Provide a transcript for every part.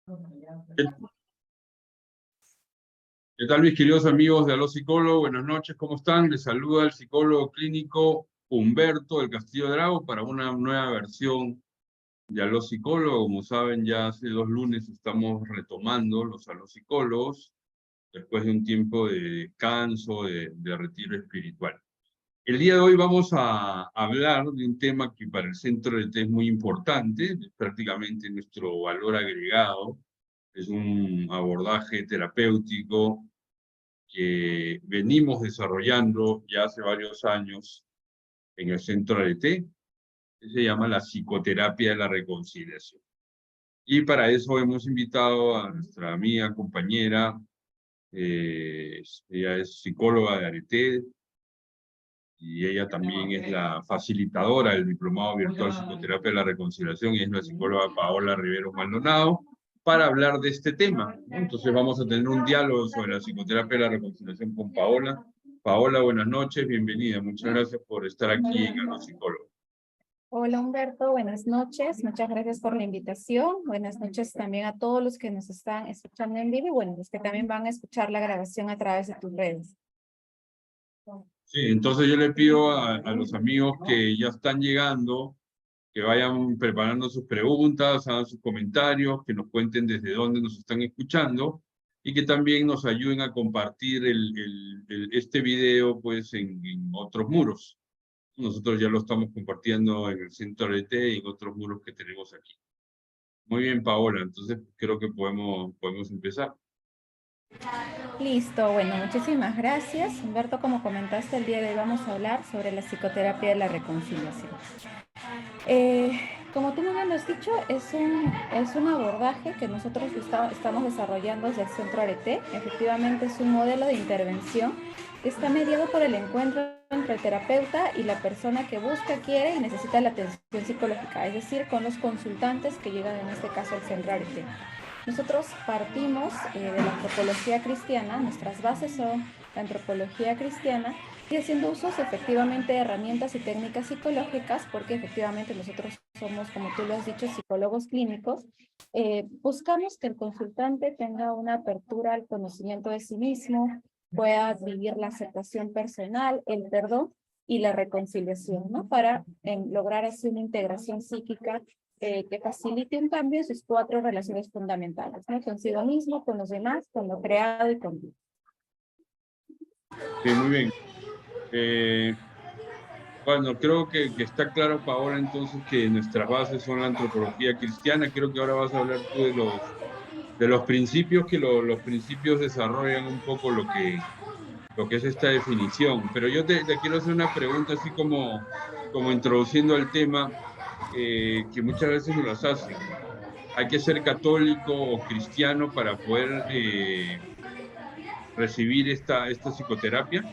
¿Qué, qué tal, mis queridos amigos de Aló Psicólogo? Buenas noches, ¿cómo están? Les saluda el psicólogo clínico Humberto del Castillo Drago para una nueva versión de Aló Psicólogo. Como saben, ya hace 2 lunes estamos retomando los Aló Psicólogos después de un tiempo de descanso, de retiro espiritual. El día de hoy vamos a hablar de un tema que para el Centro de T es muy importante, es prácticamente nuestro valor agregado. Es un abordaje terapéutico que venimos desarrollando ya hace varios años en el Centro ART, que se llama la psicoterapia de la reconciliación. Y para eso hemos invitado a nuestra amiga, compañera, ella es psicóloga de ART, y ella también es la facilitadora del Diplomado Virtual Psicoterapia de la Reconciliación, y es la psicóloga Paola Rivero Maldonado, para hablar de este tema, ¿no? Entonces vamos a tener un diálogo sobre la psicoterapia de la reconciliación con Paola. Paola, buenas noches, bienvenida. Muchas gracias por estar aquí en Aló Psicólogo. Hola Humberto, buenas noches. Muchas gracias por la invitación. Buenas noches también a todos los que nos están escuchando en vivo y bueno, los que también van a escuchar la grabación a través de tus redes. Sí, entonces yo le pido a los amigos que ya están llegando, que vayan preparando sus preguntas, hagan sus comentarios, que nos cuenten desde dónde nos están escuchando y que también nos ayuden a compartir este video pues en otros muros. Nosotros ya lo estamos compartiendo en el Centro RT y en otros muros que tenemos aquí. Muy bien, Paola, entonces creo que podemos empezar. Listo, bueno, muchísimas gracias. Humberto, como comentaste, el día de hoy vamos a hablar sobre la psicoterapia de la reconciliación. Como tú muy bien lo has dicho, es un abordaje que nosotros estamos desarrollando desde el Centro Arete. Efectivamente es un modelo de intervención que está mediado por el encuentro entre el terapeuta y la persona que busca, quiere y necesita la atención psicológica, es decir, con los consultantes que llegan en este caso al Centro Arete. Nosotros partimos de la antropología cristiana, nuestras bases son la antropología cristiana, y haciendo usos efectivamente de herramientas y técnicas psicológicas, porque efectivamente nosotros somos, como tú lo has dicho, psicólogos clínicos. Buscamos que el consultante tenga una apertura al conocimiento de sí mismo, pueda vivir la aceptación personal, el perdón y la reconciliación, ¿no? Para lograr así una integración psíquica que facilite un cambio en sus 4 relaciones fundamentales, ¿no? Consigo mismo, con los demás, con lo creado y con Dios. Sí, muy bien. Bueno, creo que está claro, Paola, entonces que nuestras bases son la antropología cristiana. Creo que ahora vas a hablar tú de los principios, que los principios desarrollan un poco lo que es esta definición. Pero yo te quiero hacer una pregunta así como introduciendo el tema, que muchas veces nos las hacen. ¿Hay que ser católico o cristiano para poder recibir esta psicoterapia?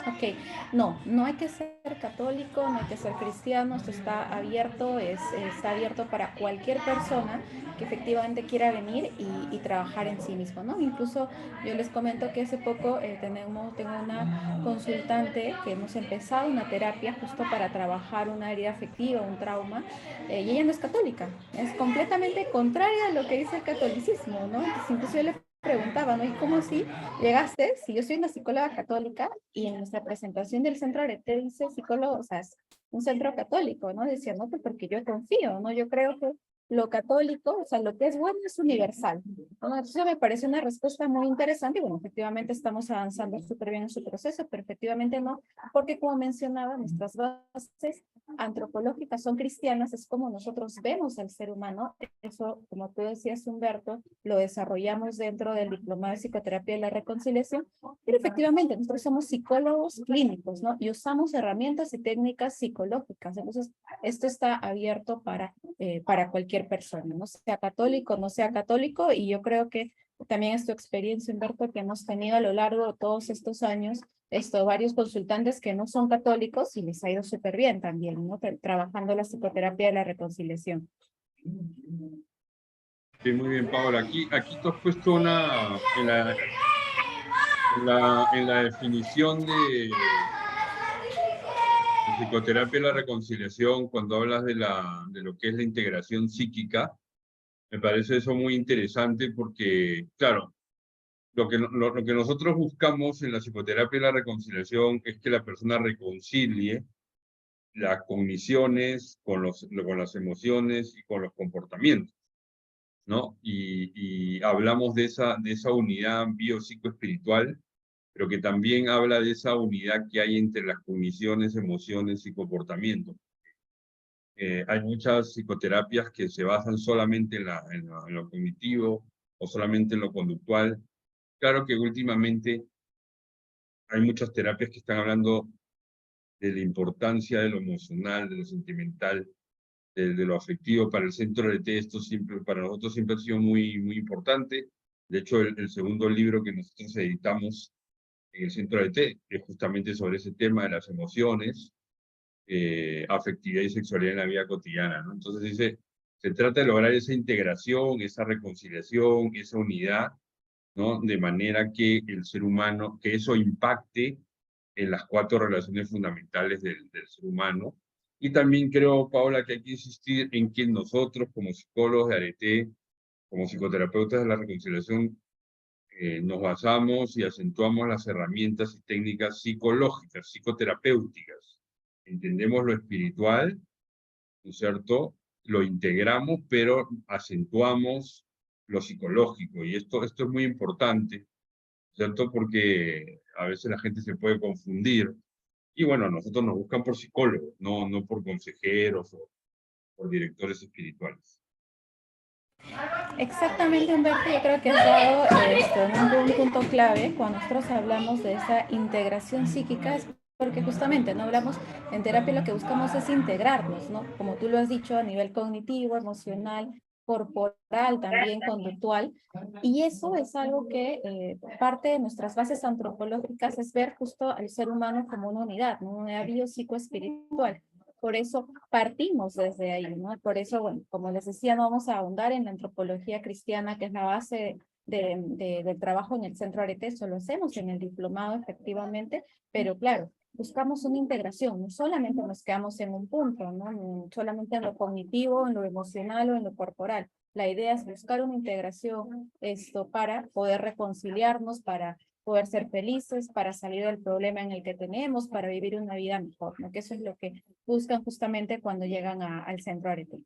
Ok, no, no hay que ser católico, no hay que ser cristiano, esto está abierto, está abierto para cualquier persona que efectivamente quiera venir y trabajar en sí mismo, ¿no? Incluso yo les comento que hace poco tengo una consultante que hemos empezado una terapia justo para trabajar una herida afectiva, un trauma, y ella no es católica, es completamente contraria a lo que dice el catolicismo, ¿no? Entonces, incluso yo le preguntaba, ¿no? ¿Y cómo así llegaste? Si yo soy una psicóloga católica y en nuestra presentación del centro Arete dice psicólogo, o sea, es un centro católico, ¿no? Decía, no, pues porque yo confío, ¿no? Yo creo que lo católico, o sea, lo que es bueno es universal, ¿no? Entonces me parece una respuesta muy interesante y bueno, efectivamente estamos avanzando súper bien en su proceso, pero efectivamente no, porque como mencionaba, nuestras bases antropológicas son cristianas, es como nosotros vemos al ser humano, eso, como tú decías, Humberto, lo desarrollamos dentro del Diplomado de Psicoterapia de la Reconciliación, pero efectivamente nosotros somos psicólogos clínicos, ¿no? Y usamos herramientas y técnicas psicológicas, entonces esto está abierto para cualquier persona, no sea católico, no sea católico, y yo creo que también es tu experiencia, Humberto, que hemos tenido a lo largo de todos estos años, varios consultantes que no son católicos y les ha ido súper bien también, ¿no? Trabajando la psicoterapia de la reconciliación. Sí, muy bien, Paola. Aquí tú has puesto en la definición de psicoterapia de la reconciliación, cuando hablas de lo que es la integración psíquica, Me parece eso muy interesante porque, claro, lo que nosotros buscamos en la psicoterapia y la reconciliación es que la persona reconcilie las cogniciones con las emociones y con los comportamientos, ¿no? Y hablamos de esa unidad biopsicoespiritual, pero que también habla de esa unidad que hay entre las cogniciones, emociones y comportamientos. Hay muchas psicoterapias que se basan solamente en lo cognitivo o solamente en lo conductual. Claro que últimamente hay muchas terapias que están hablando de la importancia de lo emocional, de lo sentimental, de lo afectivo para el centro de té. Esto siempre, para nosotros siempre ha sido muy importante. De hecho, el segundo libro que nosotros editamos en el centro de té es justamente sobre ese tema de las emociones, afectividad y sexualidad en la vida cotidiana, ¿no? Entonces dice, se trata de lograr esa integración, esa reconciliación, esa unidad, ¿no? De manera que el ser humano, que eso impacte en las 4 relaciones fundamentales del ser humano. Y también creo, Paola, que hay que insistir en que nosotros, como psicólogos de Arete, como psicoterapeutas de la reconciliación, nos basamos y acentuamos las herramientas y técnicas psicológicas, psicoterapéuticas. Entendemos lo espiritual, ¿no es cierto? Lo integramos, pero acentuamos lo psicológico. Y esto es muy importante, ¿cierto? Porque a veces la gente se puede confundir. Y bueno, nosotros nos buscan por psicólogos, no por consejeros o por directores espirituales. Exactamente, Humberto, yo creo que has dado en un punto clave cuando nosotros hablamos de esa integración psíquica, es porque justamente no hablamos en terapia, lo que buscamos es integrarnos, ¿no? Como tú lo has dicho, a nivel cognitivo, emocional, corporal, también conductual, y eso es algo que parte de nuestras bases antropológicas es ver justo al ser humano como una unidad, ¿no? Una unidad biopsicoespiritual. Por eso partimos desde ahí, ¿no? Por eso, bueno, como les decía, no vamos a ahondar en la antropología cristiana, que es la base del trabajo en el Centro Arete. Eso lo hacemos en el diplomado, efectivamente, pero claro, buscamos una integración, no solamente nos quedamos en un punto, ¿no? No solamente en lo cognitivo, en lo emocional o en lo corporal. La idea es buscar una integración para poder reconciliarnos, para poder ser felices, para salir del problema en el que tenemos, para vivir una vida mejor, ¿no? Que eso es lo que buscan justamente cuando llegan al centro Arete.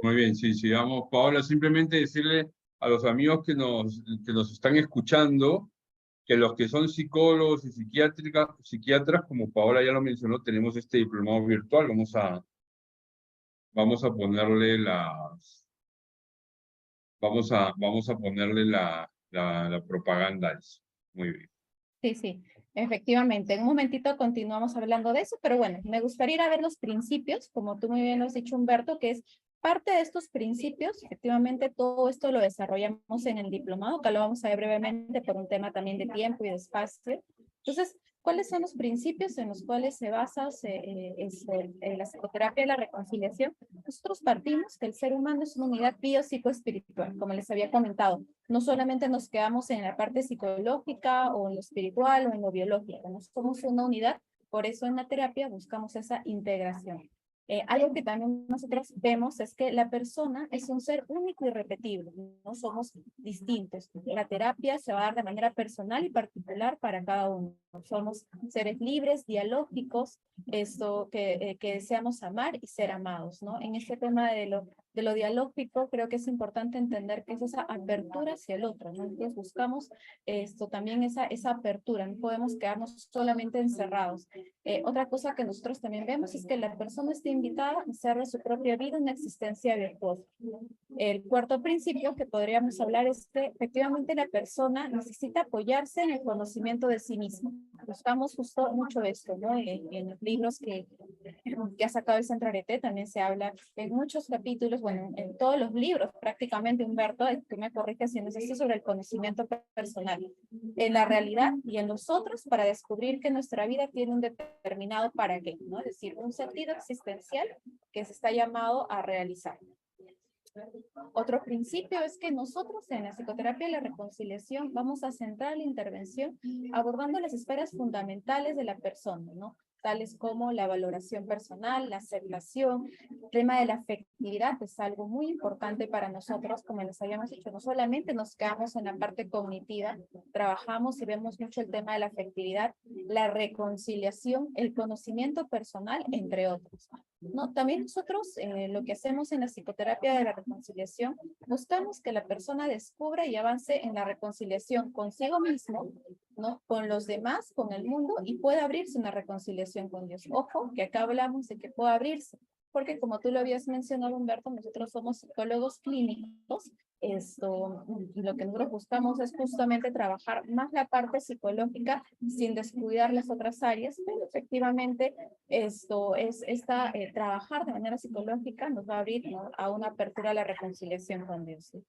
Muy bien, sí, sigamos. Paola, simplemente decirle a los amigos que nos están escuchando que los que son psicólogos y psiquiatras, como Paola ya lo mencionó, tenemos este diplomado virtual. Vamos a ponerle vamos a ponerle la propaganda a eso. Muy bien. Sí, sí, efectivamente. En un momentito continuamos hablando de eso, pero bueno, me gustaría ir a ver los principios, como tú muy bien lo has dicho, Humberto, que es parte de estos principios. Efectivamente, todo esto lo desarrollamos en el diplomado, que lo vamos a ver brevemente por un tema también de tiempo y de espacio. Entonces, ¿cuáles son los principios en los cuales se basa la psicoterapia y la reconciliación? Nosotros partimos que el ser humano es una unidad biopsicoespiritual, como les había comentado. No solamente nos quedamos en la parte psicológica o en lo espiritual o en lo biológico, no somos una unidad, por eso en la terapia buscamos esa integración. Algo que también nosotros vemos es que la persona es un ser único y repetible, no somos distintos. La terapia se va a dar de manera personal y particular para cada uno. Somos seres libres, dialógicos, que deseamos amar y ser amados, ¿no? En este tema de lo dialógico, creo que es importante entender que es esa apertura hacia el otro, ¿no? Entonces buscamos también esa apertura, no podemos quedarnos solamente encerrados. Otra cosa que nosotros también vemos es que la persona está invitada a hacer de su propia vida una existencia virtuosa. El cuarto principio que podríamos hablar es que efectivamente la persona necesita apoyarse en el conocimiento de sí misma. Buscamos justo mucho esto, ¿no? En los libros que ha sacado el Centro Arete también se habla en muchos capítulos, bueno, en todos los libros prácticamente, Humberto, tú me corriges si no es esto, sobre el conocimiento personal. En la realidad y en nosotros para descubrir que nuestra vida tiene un determinado para qué, ¿no? Es decir, un sentido existencial que se está llamado a realizar. Otro principio es que nosotros en la psicoterapia y la reconciliación vamos a centrar la intervención abordando las esferas fundamentales de la persona, ¿no? tales como la valoración personal, la aceptación, el tema de la afectividad es algo muy importante para nosotros, como les habíamos dicho, no solamente nos quedamos en la parte cognitiva, trabajamos y vemos mucho el tema de la afectividad, la reconciliación, el conocimiento personal, entre otros. No, también nosotros lo que hacemos en la psicoterapia de la reconciliación, buscamos que la persona descubra y avance en la reconciliación consigo mismo, ¿no? Con los demás, con el mundo, y pueda abrirse una reconciliación con Dios. Ojo, que acá hablamos de que pueda abrirse, porque como tú lo habías mencionado, Humberto, nosotros somos psicólogos clínicos. Y lo que nosotros buscamos es justamente trabajar más la parte psicológica sin descuidar las otras áreas, pero efectivamente trabajar de manera psicológica nos va a abrir, ¿no?, a una apertura a la reconciliación con Dios, ¿sí?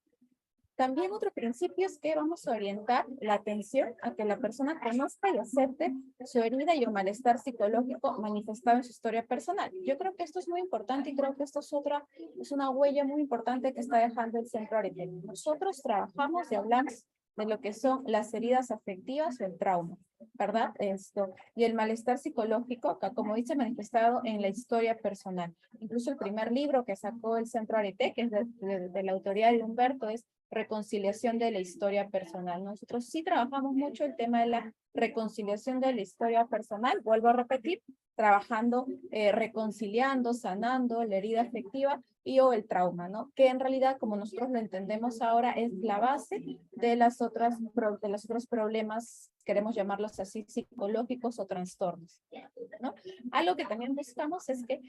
También otro principio es que vamos a orientar la atención a que la persona conozca y acepte su herida y el malestar psicológico manifestado en su historia personal. Yo creo que esto es muy importante y creo que esto es una huella muy importante que está dejando el Centro Areté. Nosotros trabajamos y hablamos de lo que son las heridas afectivas o el trauma, ¿verdad? Y el malestar psicológico, que como dice, manifestado en la historia personal. Incluso el primer libro que sacó el Centro Areté, que es de la autoría de Humberto, es Reconciliación de la historia personal. Nosotros sí trabajamos mucho el tema de la reconciliación de la historia personal, vuelvo a repetir, trabajando, reconciliando, sanando la herida afectiva o el trauma, ¿no? Que en realidad, como nosotros lo entendemos ahora, es la base de los otros problemas, queremos llamarlos así, psicológicos o trastornos, ¿no? Algo que también buscamos es que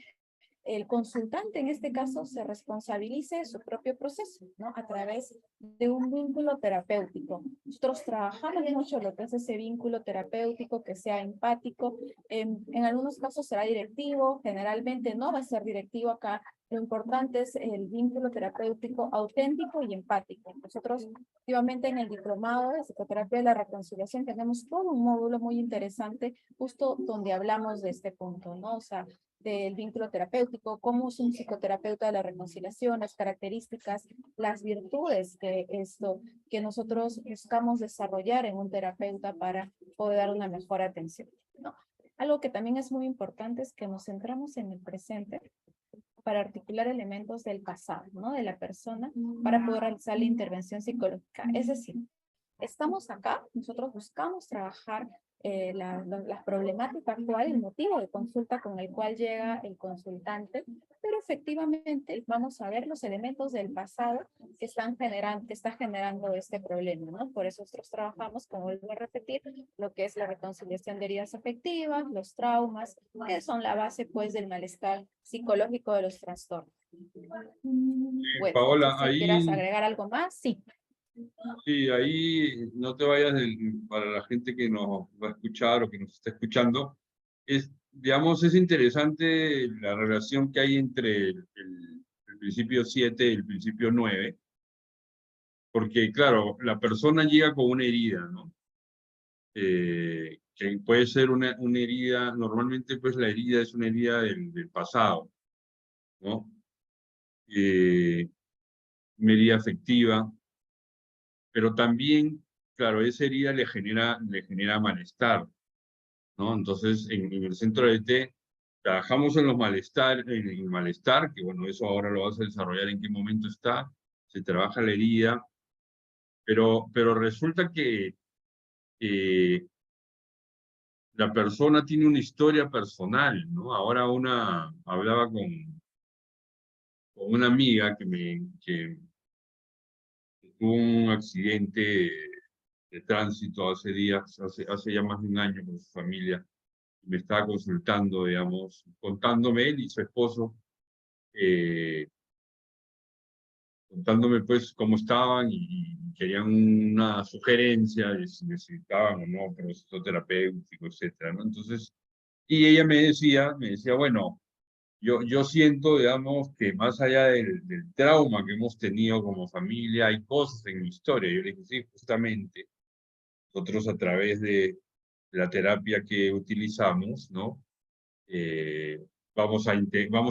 el consultante en este caso se responsabilice de su propio proceso, ¿no? A través de un vínculo terapéutico. Nosotros trabajamos mucho lo que es ese vínculo terapéutico, que sea empático. En algunos casos será directivo, generalmente no va a ser directivo acá. Lo importante es el vínculo terapéutico auténtico y empático. Nosotros, activamente en el diplomado de psicoterapia de la reconciliación, tenemos todo un módulo muy interesante justo donde hablamos de este punto, ¿no? O sea, del vínculo terapéutico, cómo es un psicoterapeuta de la reconciliación, las características, las virtudes que nosotros buscamos desarrollar en un terapeuta para poder dar una mejor atención, ¿no? Algo que también es muy importante es que nos centramos en el presente para articular elementos del pasado, ¿no?, de la persona, para poder realizar la intervención psicológica. Es decir, estamos acá, nosotros buscamos trabajar la problemática actual, el motivo de consulta con el cual llega el consultante, pero efectivamente vamos a ver los elementos del pasado que está generando este problema, ¿no? Por eso nosotros trabajamos, como vuelvo a repetir, lo que es la reconciliación de heridas afectivas, los traumas, que son la base, pues, del malestar psicológico de los trastornos. Bueno, no sé Paola, si quieras ahí, agregar algo más. Sí. sí, ahí no te vayas para la gente que nos va a escuchar o que nos está escuchando. Digamos, es interesante la relación que hay entre el principio 7 y el principio 9, porque claro, la persona llega con una herida, ¿no? Que puede ser una herida, normalmente pues la herida es una herida del pasado, ¿no? Una herida afectiva, pero también, claro, esa herida le genera malestar, ¿no? Entonces, en el centro de T trabajamos en en el malestar, que bueno, eso ahora lo vas a desarrollar en qué momento está, se trabaja la herida, pero resulta que la persona tiene una historia personal, ¿no? Ahora hablaba con una amiga que tuvo un accidente de tránsito hace días, hace ya más de un año con su familia. Me estaba consultando, digamos, contándome él y su esposo, contándome pues cómo estaban y querían una sugerencia de si necesitaban o no proceso terapéutico, etcétera, ¿no? Entonces, y ella me decía, bueno, yo siento, digamos, que más allá del trauma que hemos tenido como familia, hay cosas en mi historia. Yo le dije, sí, justamente, nosotros a través de la terapia que utilizamos, ¿no? Vamos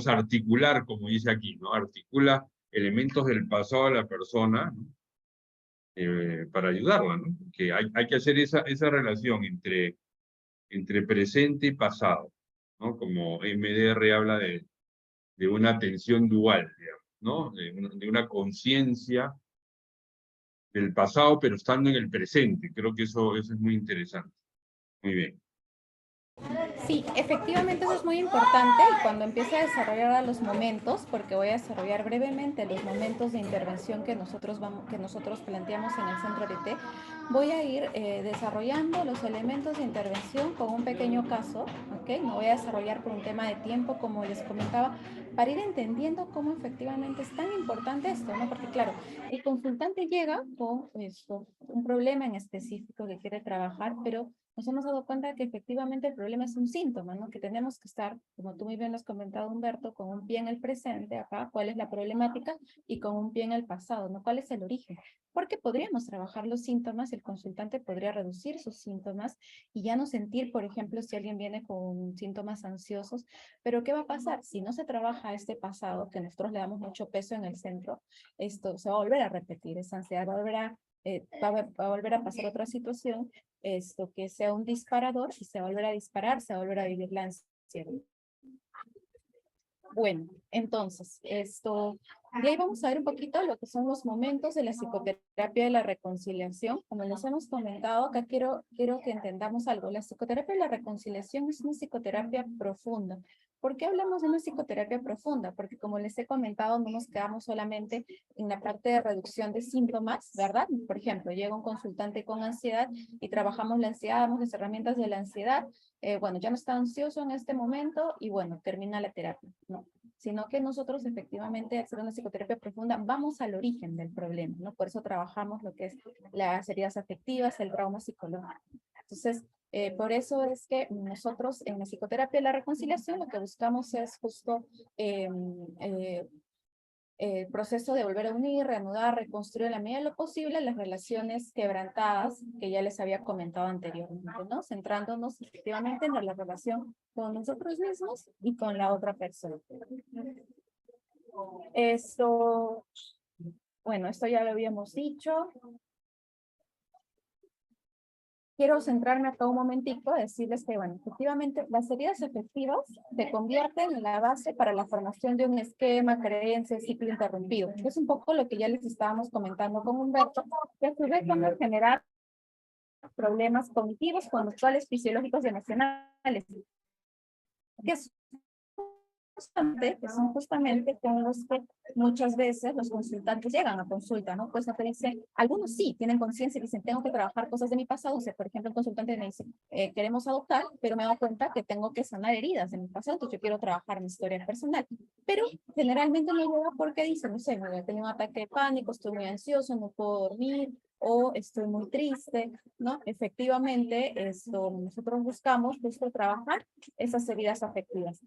a articular, como dice aquí, ¿no? Articula elementos del pasado de la persona, ¿no? Para ayudarla, ¿no? Porque hay que hacer esa relación entre presente y pasado. ¿no? Como MDR habla de una atención dual, digamos, ¿no? De una conciencia del pasado, pero estando en el presente. Creo que eso es muy interesante. Muy bien. Sí, efectivamente eso es muy importante y cuando empiece a desarrollar a los momentos, porque voy a desarrollar brevemente los momentos de intervención que nosotros planteamos en el Centro RT, voy a ir desarrollando los elementos de intervención con un pequeño caso, ¿ok? No voy a desarrollar por un tema de tiempo, como les comentaba, para ir entendiendo cómo efectivamente es tan importante esto, ¿no? Porque claro, el consultante llega con un problema en específico que quiere trabajar, pero nos hemos dado cuenta que efectivamente el problema es un síntoma, ¿no? Que tenemos que estar, como tú muy bien lo has comentado, Humberto, con un pie en el presente acá, cuál es la problemática, y con un pie en el pasado, ¿no? ¿Cuál es el origen? Porque podríamos trabajar los síntomas, el consultante podría reducir sus síntomas y ya no sentir, por ejemplo, si alguien viene con síntomas ansiosos, pero ¿qué va a pasar? Si no se trabaja este pasado, que nosotros le damos mucho peso en el centro, esto se va a volver a repetir, esa ansiedad va a volver va a volver a pasar otra situación, esto que sea un disparador y se va a volver a disparar, se va a volver a vivir la ansiedad. Bueno, entonces, de ahí vamos a ver un poquito lo que son los momentos de la psicoterapia de la reconciliación. Como les hemos comentado, acá quiero que entendamos algo. La psicoterapia de la reconciliación es una psicoterapia profunda. ¿Por qué hablamos de una psicoterapia profunda? Porque como les he comentado, no nos quedamos solamente en la parte de reducción de síntomas, ¿verdad? Por ejemplo, llega un consultante con ansiedad y trabajamos la ansiedad, damos las herramientas de la ansiedad. Bueno, ya no está ansioso en este momento y bueno, termina la terapia, ¿no? Sino que nosotros efectivamente, al hacer una psicoterapia profunda, vamos al origen del problema, ¿no? Por eso trabajamos lo que es las heridas afectivas, el trauma psicológico. Entonces, por eso es que nosotros en la psicoterapia de la reconciliación lo que buscamos es justo el proceso de volver a unir, reanudar, reconstruir en la medida de lo posible las relaciones quebrantadas que ya les había comentado anteriormente, ¿no? Centrándonos efectivamente en la relación con nosotros mismos y con la otra persona. Esto, bueno, esto ya lo habíamos dicho. Quiero centrarme acá un momentico, decirles que, bueno, efectivamente, las heridas efectivas se convierten en la base para la formación de un esquema, creencia, ciclo interrumpido. Es un poco lo que ya les estábamos comentando con Humberto, que a su vez van a generar problemas cognitivos, conductuales, fisiológicos y emocionales, que son justamente con los que muchas veces los consultantes llegan a consulta, ¿no? Pues no te dicen, algunos sí tienen conciencia y dicen, tengo que trabajar cosas de mi pasado. O sea, por ejemplo, el consultante me dice, queremos adoptar, pero me he dado cuenta que tengo que sanar heridas de mi pasado, entonces yo quiero trabajar mi historia personal. Pero generalmente no llega porque dicen, no sé, me voy a tener un ataque de pánico, estoy muy ansioso, no puedo dormir, o estoy muy triste, ¿no? Efectivamente, nosotros buscamos justo trabajar esas heridas afectivas.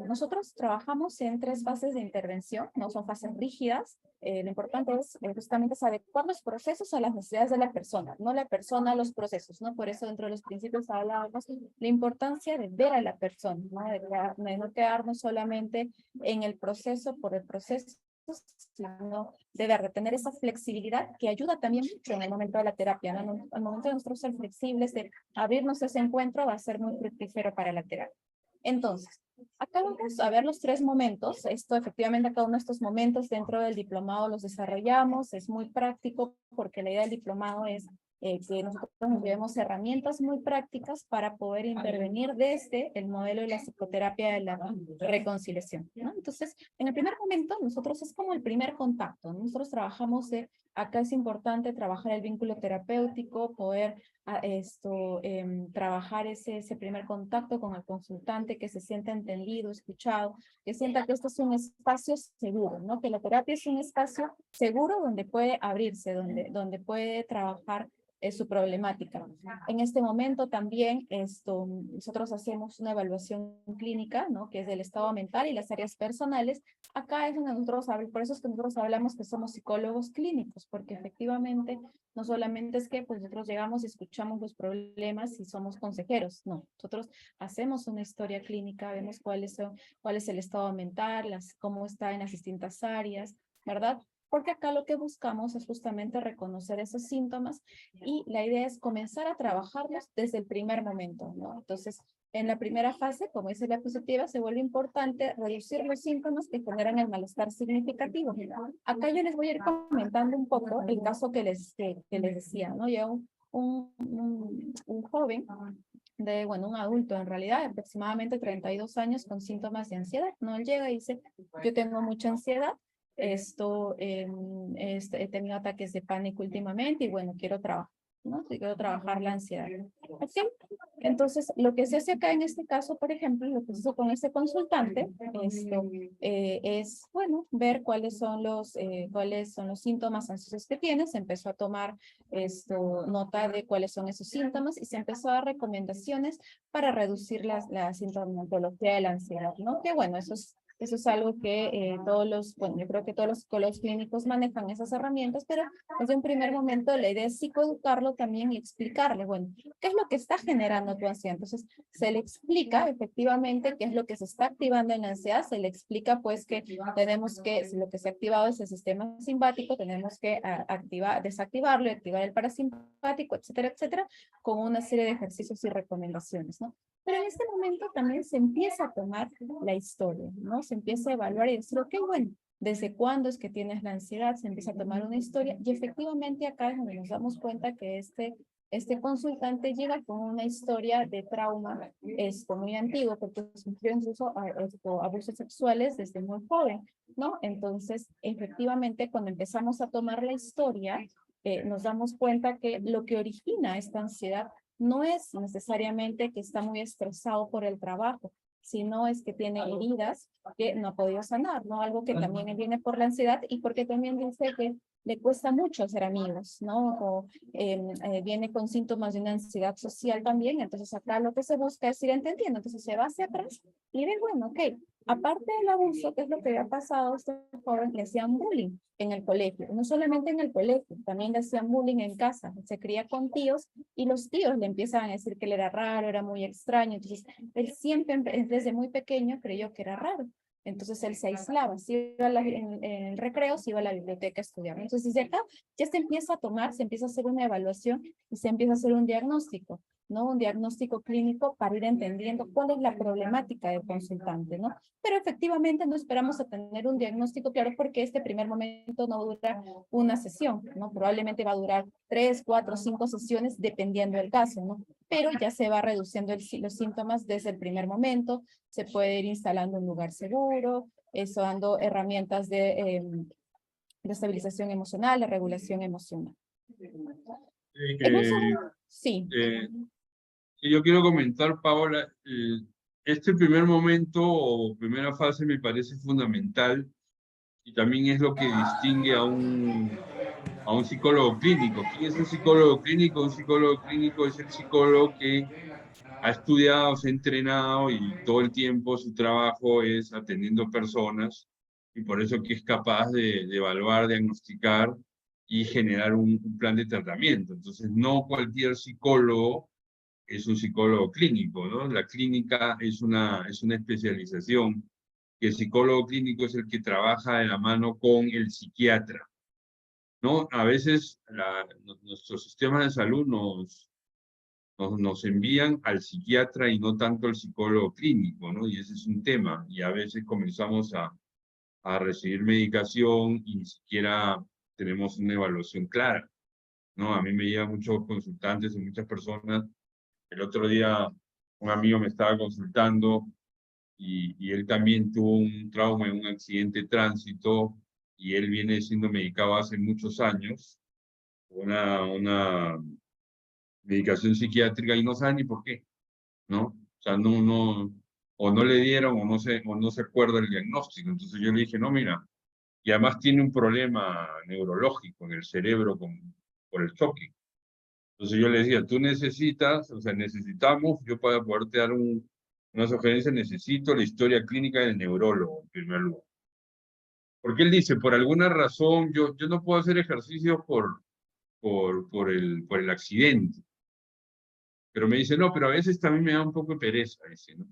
Nosotros trabajamos en 3 fases de intervención, no son fases rígidas. Lo importante es justamente es adecuar los procesos a las necesidades de la persona, no la persona a los procesos, ¿no? Por eso dentro de los principios hablábamos la importancia de ver a la persona, ¿no? De no quedarnos solamente en el proceso por el proceso, sino de ver, de tener esa flexibilidad que ayuda también mucho en el momento de la terapia, ¿no? Al momento de nosotros ser flexibles, de abrirnos ese encuentro, va a ser muy fructífero para la terapia. Entonces, acá vamos a ver los 3 momentos. Esto efectivamente, cada uno de estos momentos dentro del diplomado los desarrollamos. Es muy práctico porque la idea del diplomado es que nosotros nos llevemos herramientas muy prácticas para poder intervenir desde el modelo de la psicoterapia de la reconciliación, ¿no? Entonces, en el primer momento, nosotros es como el primer contacto. Nosotros trabajamos acá es importante trabajar el vínculo terapéutico, poder trabajar ese primer contacto con el consultante, que se sienta entendido, escuchado, que sienta que esto es un espacio seguro, ¿no? Que la terapia es un espacio seguro donde puede abrirse, donde puede trabajar su problemática. En este momento también nosotros hacemos una evaluación clínica, ¿no? Que es del estado mental y las áreas personales. Acá es donde nosotros hablamos, por eso es que nosotros hablamos que somos psicólogos clínicos, porque efectivamente no solamente es que pues nosotros llegamos y escuchamos los problemas y somos consejeros, no, nosotros hacemos una historia clínica, vemos cuál es el estado mental, cómo está en las distintas áreas, ¿verdad? Porque acá lo que buscamos es justamente reconocer esos síntomas y la idea es comenzar a trabajarlos desde el primer momento, ¿no? Entonces, En la primera fase, como dice la diapositiva, se vuelve importante reducir los síntomas que generan el malestar significativo. Acá yo les voy a ir comentando un poco el caso que les decía, ¿no? Ya un joven, bueno, un adulto en realidad, aproximadamente 32 años con síntomas de ansiedad, ¿no? Él llega y dice, yo tengo mucha ansiedad, he tenido ataques de pánico últimamente y bueno, quiero trabajar, ¿no? Quiero trabajar la ansiedad. ¿Ok? Entonces, lo que se hace acá en este caso, por ejemplo, lo que se hizo con este consultante, es, bueno, ver cuáles son los síntomas ansiosos que tiene. Se empezó a tomar nota de cuáles son esos síntomas y se empezó a dar recomendaciones para reducir la sintomatología de la ansiedad, ¿no? Que bueno, eso es algo que bueno, yo creo que todos los psicólogos clínicos manejan esas herramientas, pero desde un primer momento la idea es psicoeducarlo también y explicarle, bueno, ¿qué es lo que está generando tu ansiedad? Entonces, se le explica efectivamente qué es lo que se está activando en la ansiedad, se le explica pues que tenemos que, si lo que se ha activado es el sistema simpático, tenemos que desactivarlo y activar el parasimpático, etcétera, etcétera, con una serie de ejercicios y recomendaciones, ¿no? Pero en este momento también se empieza a tomar la historia, ¿no? Se empieza a evaluar y decir, ok, bueno, ¿desde cuándo es que tienes la ansiedad? Se empieza a tomar una historia y efectivamente acá es donde nos damos cuenta que este consultante llega con una historia de trauma muy antiguo, porque sufrió incluso abusos sexuales desde muy joven, ¿no? Entonces, efectivamente, cuando empezamos a tomar la historia, nos damos cuenta que lo que origina esta ansiedad no es necesariamente que está muy estresado por el trabajo, sino es que tiene heridas que no ha podido sanar, ¿no? Algo que también viene por la ansiedad y porque también dice que le cuesta mucho hacer amigos, ¿no? O viene con síntomas de una ansiedad social también, entonces acá lo que se busca es ir entendiendo, entonces se va hacia atrás y ve, bueno, ok, aparte del abuso, ¿qué es lo que había pasado? Este joven le hacían bullying en el colegio, no solamente en el colegio, también le hacían bullying en casa, se cría con tíos y los tíos le empiezan a decir que él era raro, era muy extraño, entonces él siempre desde muy pequeño creyó que era raro. Entonces él se aislaba, se iba en el recreo, se iba a la biblioteca a estudiar. Entonces desde acá ya se empieza a tomar, se empieza a hacer una evaluación y se empieza a hacer un diagnóstico, ¿no? Un diagnóstico clínico para ir entendiendo cuál es la problemática del consultante, ¿no? Pero efectivamente no esperamos a tener un diagnóstico claro porque este primer momento no dura una sesión, ¿no? Probablemente va a durar 3, 4, 5 sesiones dependiendo del caso, ¿no? Pero ya se va reduciendo los síntomas desde el primer momento, se puede ir instalando un lugar seguro, eso dando herramientas de estabilización emocional, de regulación emocional. Sí. Y yo quiero comentar, Paola, este primer momento o primera fase me parece fundamental y también es lo que distingue a un psicólogo clínico. ¿Quién es un psicólogo clínico? Un psicólogo clínico es el psicólogo que ha estudiado, se ha entrenado y todo el tiempo su trabajo es atendiendo personas y por eso que es capaz de evaluar, diagnosticar y generar un plan de tratamiento. Entonces, no cualquier psicólogo es un psicólogo clínico, ¿no? La clínica es una especialización, que el psicólogo clínico es el que trabaja de la mano con el psiquiatra, ¿no? A veces nuestros sistemas de salud nos envían al psiquiatra y no tanto al psicólogo clínico, ¿no? Y ese es un tema. Y a veces comenzamos a recibir medicación y ni siquiera tenemos una evaluación clara, ¿no? A mí me llegan muchos consultantes y muchas personas. El otro día un amigo me estaba consultando y él también tuvo un trauma en un accidente de tránsito y él viene siendo medicado hace muchos años, una medicación psiquiátrica y no sabe ni por qué, ¿no? O sea, o no le dieron o no se acuerda el diagnóstico. Entonces yo le dije, no, mira, y además tiene un problema neurológico en el cerebro por el choque. Entonces yo le decía, tú necesitas, o sea, necesitamos, yo para poderte dar una sugerencia, necesito la historia clínica del neurólogo, en primer lugar. Porque él dice, por alguna razón, yo no puedo hacer ejercicio por el accidente. Pero me dice, no, pero a veces también me da un poco de pereza, dice, ¿no?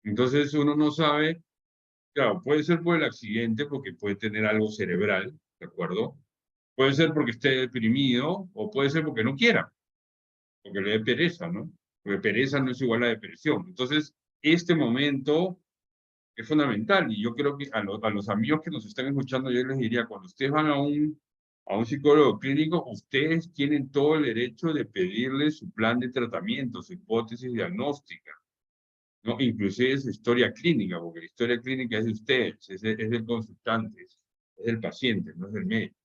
Entonces uno no sabe, claro, puede ser por el accidente, porque puede tener algo cerebral, ¿de acuerdo? Puede ser porque esté deprimido, o puede ser porque no quiera, porque le dé pereza, ¿no? porque pereza no es igual a depresión. Entonces, este momento es fundamental, y yo creo que a los amigos que nos están escuchando, yo les diría, cuando ustedes van a un psicólogo clínico, ustedes tienen todo el derecho de pedirle su plan de tratamiento, su hipótesis diagnóstica, ¿no? Inclusive su historia clínica, porque la historia clínica es de ustedes, es del consultante, es del paciente, no es del médico.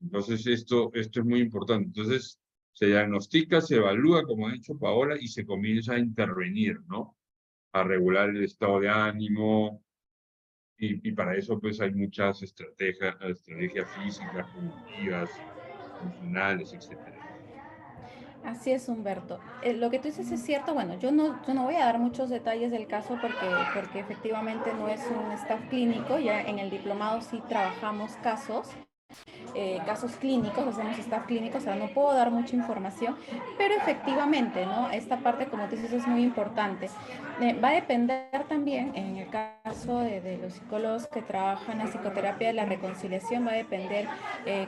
Entonces, esto es muy importante. Entonces, se diagnostica, se evalúa, como ha dicho Paola, y se comienza a intervenir, ¿no? A regular el estado de ánimo, y para eso, pues, hay muchas estrategias físicas, cognitivas, funcionales, etcétera. Así es, Humberto. Lo que tú dices es cierto. Bueno, yo no voy a dar muchos detalles del caso porque efectivamente no es un staff clínico. Ya en el diplomado sí trabajamos casos clínicos, hacemos staff clínicos, o sea, no puedo dar mucha información, pero efectivamente, ¿no? Esta parte, como tú dices, es muy importante. Va a depender también, en el caso de los psicólogos que trabajan la psicoterapia de la reconciliación, va a depender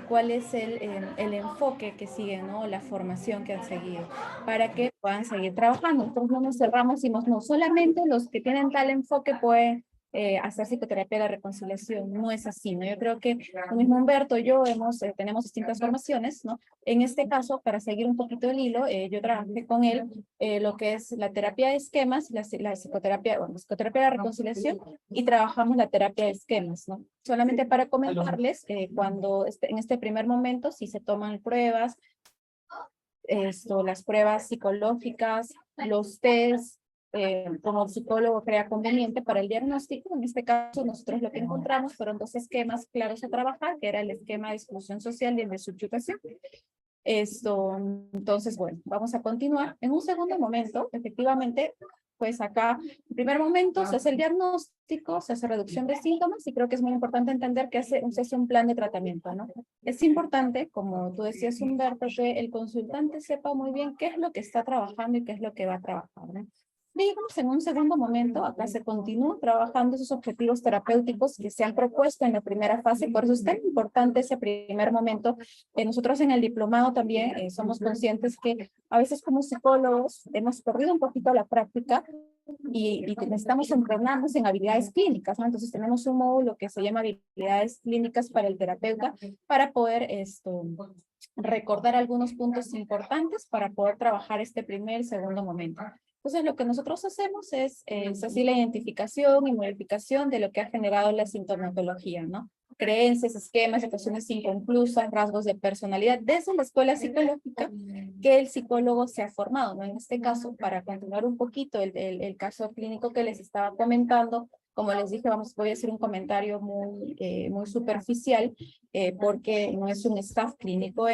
cuál es el enfoque que siguen, ¿no? La formación que han seguido, para que puedan seguir trabajando. Entonces no nos cerramos y decimos, no, solamente los que tienen tal enfoque pueden hacer psicoterapia de la reconciliación. No es así, ¿no? Yo creo que lo mismo Humberto y yo tenemos distintas formaciones, ¿no? En este caso, para seguir un poquito el hilo, yo trabajé con él lo que es la terapia de esquemas, la psicoterapia, bueno, la psicoterapia de la reconciliación, y trabajamos la terapia de esquemas, ¿no? Solamente para comentarles, cuando en este primer momento, si se toman pruebas, las pruebas psicológicas, los test, como el psicólogo crea conveniente para el diagnóstico. En este caso, nosotros lo que encontramos fueron dos esquemas claros a trabajar, que era el esquema de exclusión social y el de subyugación. Entonces, bueno, vamos a continuar. En un segundo momento, efectivamente, pues acá, en primer momento, se hace el diagnóstico, se hace reducción de síntomas, y creo que es muy importante entender que se hace un plan de tratamiento, ¿no? Es importante, como tú decías, Humberto, que el consultante sepa muy bien qué es lo que está trabajando y qué es lo que va a trabajar, ¿no? Digamos, en un segundo momento, acá se continúa trabajando esos objetivos terapéuticos que se han propuesto en la primera fase. Por eso es tan importante ese primer momento. Nosotros en el diplomado también somos conscientes que a veces como psicólogos hemos perdido un poquito la práctica y necesitamos entrenarnos en habilidades clínicas, ¿no? Entonces tenemos un módulo que se llama habilidades clínicas para el terapeuta, para poder recordar algunos puntos importantes para poder trabajar este primer y segundo momento. Entonces, lo que nosotros hacemos es así la identificación y modificación de lo que ha generado la sintomatología, ¿no? Creencias, esquemas, situaciones inconclusas, rasgos de personalidad, desde la escuela psicológica que el psicólogo se ha formado, ¿no? En este caso, para continuar un poquito el caso clínico que les estaba comentando, como les dije, voy a hacer un comentario muy superficial, porque no es un staff clínico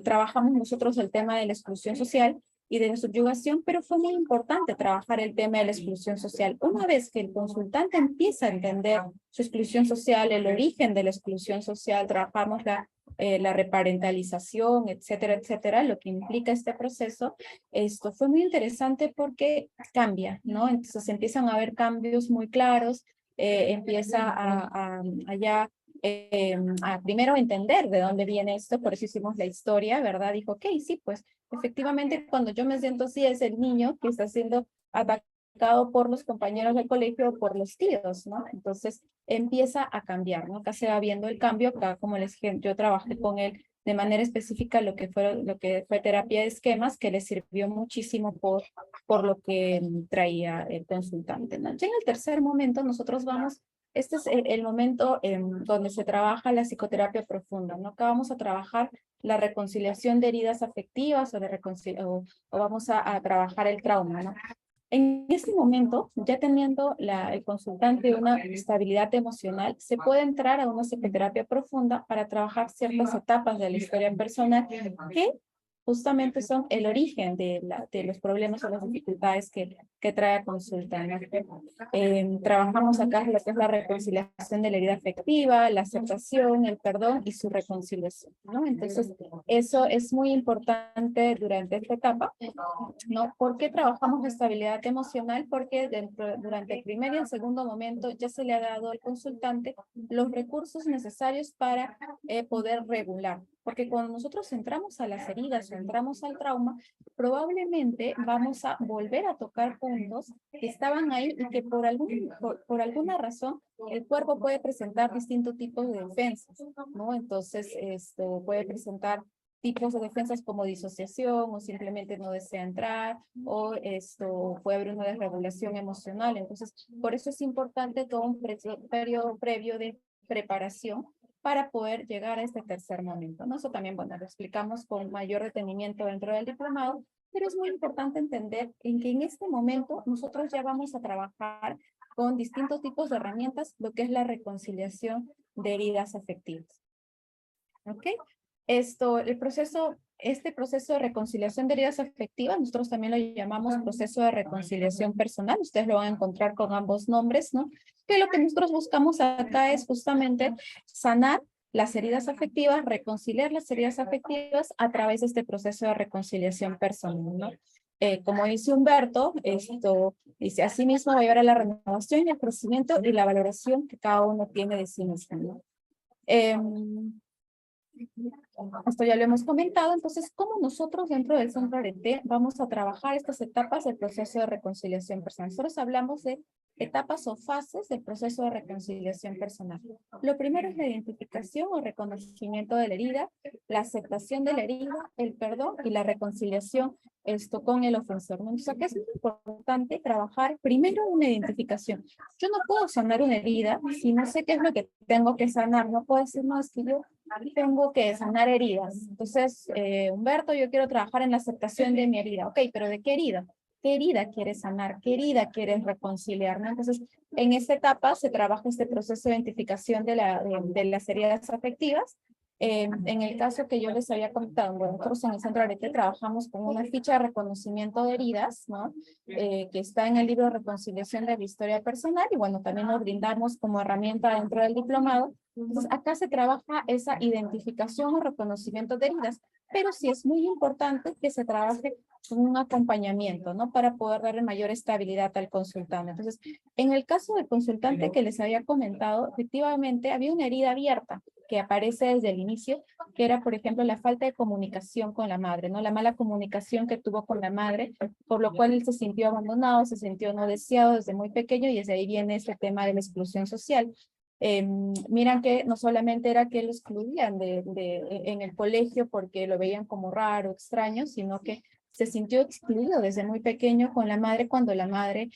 trabajamos nosotros el tema de la exclusión social y de la subyugación, pero fue muy importante trabajar el tema de la exclusión social. Una vez que el consultante empieza a entender su exclusión social, el origen de la exclusión social, trabajamos la reparentalización, etcétera, etcétera, lo que implica este proceso. Esto fue muy interesante porque cambia, ¿no? Entonces empiezan a haber cambios muy claros, empieza a primero entender de dónde viene esto, por eso hicimos la historia, ¿verdad? Dijo, ok, sí, pues efectivamente cuando yo me siento así es el niño que está siendo atacado por los compañeros del colegio o por los tíos, ¿no? Entonces empieza a cambiar, ¿no? Acá se va viendo el cambio. Acá, como les dije, yo trabajé con él de manera específica lo que fue terapia de esquemas, que le sirvió muchísimo por lo que traía el consultante, ¿no? Ya en el tercer momento nosotros este es el momento donde se trabaja la psicoterapia profunda, ¿no? Acá vamos a trabajar la reconciliación de heridas afectivas o vamos a trabajar el trauma, ¿no? En este momento, ya teniendo el consultante una estabilidad emocional, se puede entrar a una psicoterapia profunda para trabajar ciertas etapas de la historia personal que justamente son el origen de los problemas o las dificultades que trae a consulta, ¿no? Trabajamos acá lo que es la reconciliación de la herida afectiva, la aceptación, el perdón y su reconciliación, ¿no? Entonces, eso es muy importante durante esta etapa, ¿no? ¿Por qué trabajamos la estabilidad emocional? Porque durante el primer y el segundo momento ya se le ha dado al consultante los recursos necesarios para poder regular. Porque cuando nosotros entramos a las heridas o entramos al trauma, probablemente vamos a volver a tocar puntos que estaban ahí y que por alguna razón el cuerpo puede presentar distintos tipos de defensas, ¿no? Entonces, esto puede presentar tipos de defensas como disociación o simplemente no desea entrar o esto puede haber una desregulación emocional. Entonces, por eso es importante todo un periodo previo de preparación para poder llegar a este tercer momento, ¿no? Eso también, bueno, lo explicamos con mayor detenimiento dentro del diplomado, pero es muy importante entender en que en este momento nosotros ya vamos a trabajar con distintos tipos de herramientas, lo que es la reconciliación de heridas afectivas. ¿Ok? Este proceso de reconciliación de heridas afectivas, nosotros también lo llamamos proceso de reconciliación personal. Ustedes lo van a encontrar con ambos nombres, ¿no? Que lo que nosotros buscamos acá es justamente sanar las heridas afectivas, reconciliar las heridas afectivas a través de este proceso de reconciliación personal, ¿no? Como dice Humberto, esto dice, asimismo va a llevar a la renovación y el crecimiento y la valoración que cada uno tiene de sí mismo, ¿no? Esto ya lo hemos comentado, entonces, ¿cómo nosotros dentro del Centro Arete vamos a trabajar estas etapas del proceso de reconciliación personal? Nosotros hablamos de etapas o fases del proceso de reconciliación personal. Lo primero es la identificación o reconocimiento de la herida, la aceptación de la herida, el perdón y la reconciliación con el ofensor. Entonces, acá es muy importante trabajar primero una identificación. Yo no puedo sanar una herida si no sé qué es lo que tengo que sanar. No puedo decir, no, es que yo tengo que sanar heridas. Entonces, Humberto, yo quiero trabajar en la aceptación de mi herida. Ok, pero ¿de qué herida? ¿Qué herida quieres sanar? ¿Qué herida quieres reconciliar? ¿No? Entonces, en esta etapa se trabaja este proceso de identificación de las heridas afectivas. En el caso que yo les había comentado, bueno, nosotros en el Centro Arete trabajamos con una ficha de reconocimiento de heridas, ¿no? Que está en el libro de reconciliación de la historia personal y bueno, también nos brindamos como herramienta dentro del diplomado. Entonces, acá se trabaja esa identificación o reconocimiento de heridas, pero sí es muy importante que se trabaje con un acompañamiento, ¿no? Para poder darle mayor estabilidad al consultante. Entonces, en el caso del consultante que les había comentado, efectivamente había una herida abierta que aparece desde el inicio, que era, por ejemplo, la falta de comunicación con la madre, ¿no? La mala comunicación que tuvo con la madre, por lo cual él se sintió abandonado, se sintió no deseado desde muy pequeño y desde ahí viene este tema de la exclusión social. Miran que no solamente era que lo excluían en el colegio porque lo veían como raro, extraño, sino que se sintió excluido desde muy pequeño con la madre cuando la madre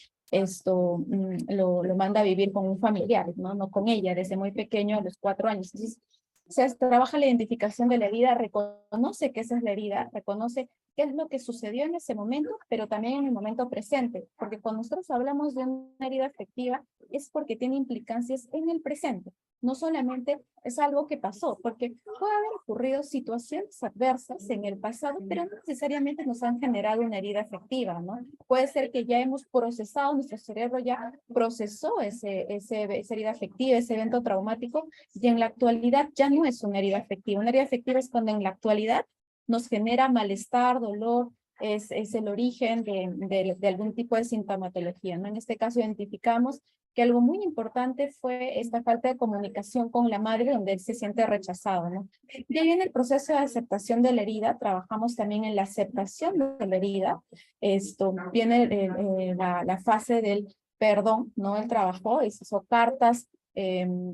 lo manda a vivir con un familiar, ¿no? No con ella, desde muy pequeño, a los 4 años. Entonces, se trabaja la identificación de la herida, reconoce que esa es la herida, reconoce qué es lo que sucedió en ese momento, pero también en el momento presente, porque cuando nosotros hablamos de una herida afectiva es porque tiene implicancias en el presente, no solamente es algo que pasó, porque puede haber ocurrido situaciones adversas en el pasado, pero no necesariamente nos han generado una herida afectiva, ¿no? Puede ser que ya hemos procesado, nuestro cerebro ya procesó esa herida afectiva, ese evento traumático, y en la actualidad ya no es una herida afectiva. Una herida afectiva es cuando en la actualidad nos genera malestar, dolor, es el origen de algún tipo de sintomatología, ¿no? En este caso identificamos que algo muy importante fue esta falta de comunicación con la madre donde él se siente rechazado, ¿no? Y ahí viene el proceso de aceptación de la herida, trabajamos también en la aceptación de la herida, esto viene la fase del perdón, ¿no? Él trabajó, hizo cartas,